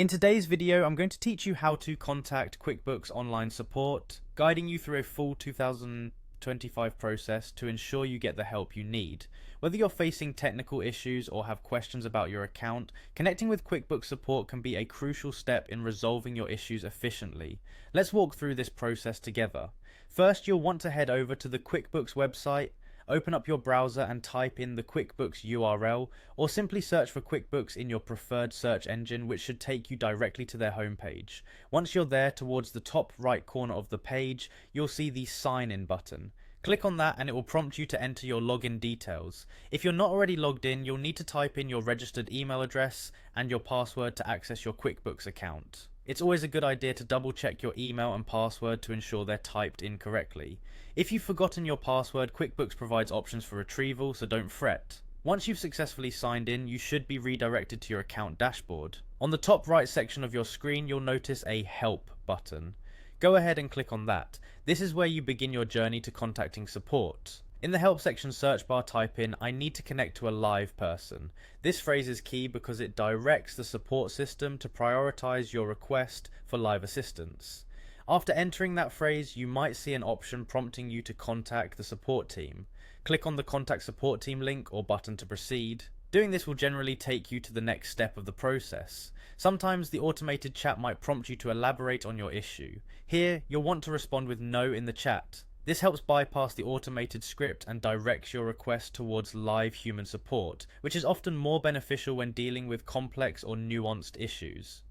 In today's video, I'm going to teach you how to contact QuickBooks Online Support, guiding you through a full 2025 process to ensure you get the help you need. Whether you're facing technical issues or have questions about your account, connecting with QuickBooks Support can be a crucial step in resolving your issues efficiently. Let's walk through this process together. First, you'll want to head over to the QuickBooks website. Open up your browser and type in the QuickBooks URL, or simply search for QuickBooks in your preferred search engine, which should take you directly to their homepage. Once you're there, towards the top right corner of the page, you'll see the Sign In button. Click on that and it will prompt you to enter your login details. If you're not already logged in, you'll need to type in your registered email address and your password to access your QuickBooks account. It's always a good idea to double check your email and password to ensure they're typed in correctly. If you've forgotten your password, QuickBooks provides options for retrieval, so don't fret. Once you've successfully signed in, you should be redirected to your account dashboard. On the top right section of your screen, you'll notice a Help button. Go ahead and click on that. This is where you begin your journey to contacting support. In the Help section search bar, type in "I need to connect to a live person." This phrase is key because it directs the support system to prioritize your request for live assistance. After entering that phrase, you might see an option prompting you to contact the support team. Click on the Contact Support Team link or button to proceed. Doing this will generally take you to the next step of the process. Sometimes the automated chat might prompt you to elaborate on your issue. Here, you'll want to respond with "No" in the chat. This helps bypass the automated script and directs your request towards live human support, which is often more beneficial when dealing with complex or nuanced issues.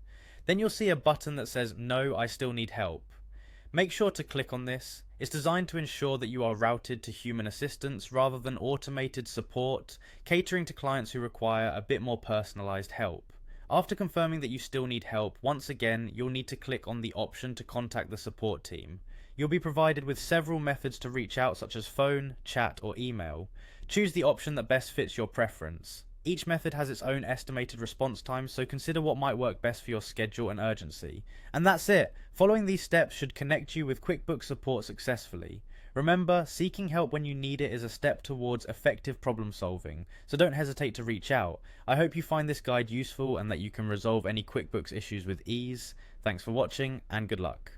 Then you'll see a button that says "No, I still need help." Make sure to click on this. It's designed to ensure that you are routed to human assistance rather than automated support, catering to clients who require a bit more personalized help. After confirming that you still need help, once again, you'll need to click on the option to contact the support team. You'll be provided with several methods to reach out, such as phone, chat, or email. Choose the option that best fits your preference. Each method has its own estimated response time, so consider what might work best for your schedule and urgency. And that's it! Following these steps should connect you with QuickBooks Support successfully. Remember, seeking help when you need it is a step towards effective problem solving, so don't hesitate to reach out. I hope you find this guide useful and that you can resolve any QuickBooks issues with ease. Thanks for watching, and good luck.